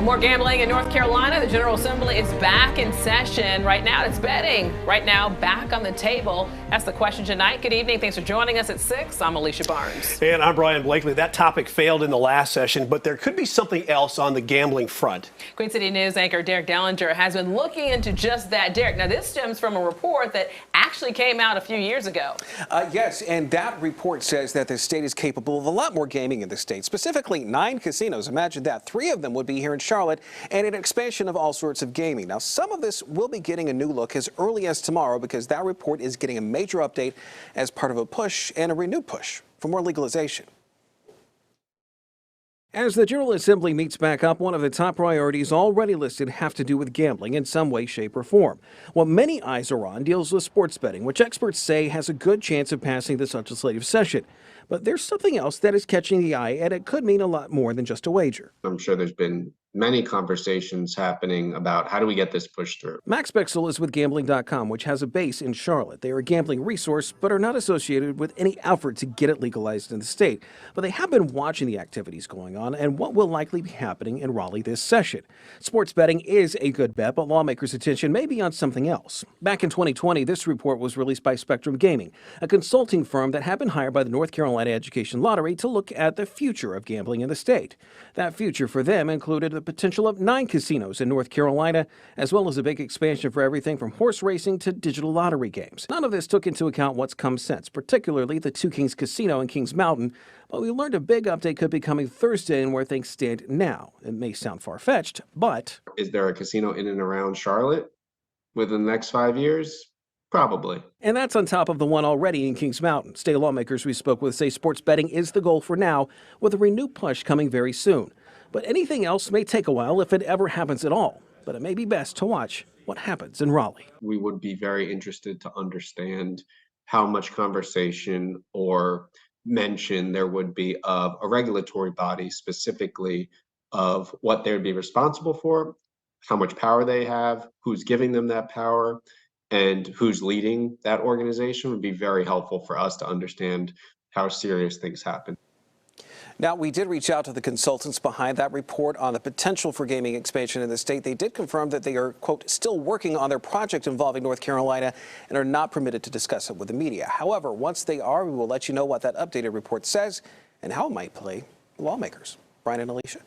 More gambling in North Carolina. The General Assembly is back in session. Right now, it's betting. Right now, back on the table. That's the question tonight. Good evening. Thanks for joining us at 6. I'm Alicia Barnes. And I'm Brian Blakely. That topic failed in the last session, but there could be something else on the gambling front. Queen City News anchor Derek Dellinger has been looking into just that. Derek, now this stems from a report that actually came out a few years ago. Yes, and that report says that the state is capable of a lot more gaming in the state, specifically 9 casinos. Imagine that. 3 of them would be here in Charlotte, and an expansion of all sorts of gaming. Now, some of this will be getting a new look as early as tomorrow because that report is getting a major update as part of a push and a renewed push for more legalization. As the General Assembly meets back up, one of the top priorities already listed have to do with gambling in some way, shape, or form. What many eyes are on deals with sports betting, which experts say has a good chance of passing this legislative session. But there's something else that is catching the eye, and it could mean a lot more than just a wager. I'm sure there's been many conversations happening about how do we get this pushed through. Max Bexel is with Gambling.com, which has a base in Charlotte. They are a gambling resource, but are not associated with any effort to get it legalized in the state. But they have been watching the activities going on and what will likely be happening in Raleigh this session. Sports betting is a good bet, but lawmakers' attention may be on something else. Back in 2020, this report was released by Spectrum Gaming, a consulting firm that had been hired by the North Carolina Education Lottery to look at the future of gambling in the state. That future for them included the potential of 9 casinos in North Carolina, as well as a big expansion for everything from horse racing to digital lottery games. None of this took into account what's come since, particularly the 2 Kings Casino in Kings Mountain, but we learned a big update could be coming Thursday in where things stand now. It may sound far-fetched, but... Is there a casino in and around Charlotte within the next 5 years? Probably. And that's on top of the one already in Kings Mountain. State lawmakers we spoke with say sports betting is the goal for now, with a renewed push coming very soon. But anything else may take a while if it ever happens at all. But it may be best to watch what happens in Raleigh. We would be very interested to understand how much conversation or mention there would be of a regulatory body, specifically of what they would be responsible for, how much power they have, who's giving them that power, and who's leading that organization would be very helpful for us to understand how serious things happen. Now, we did reach out to the consultants behind that report on the potential for gaming expansion in the state. They did confirm that they are, quote, still working on their project involving North Carolina and are not permitted to discuss it with the media. However, once they are, we will let you know what that updated report says and how it might play lawmakers. Brian and Alicia.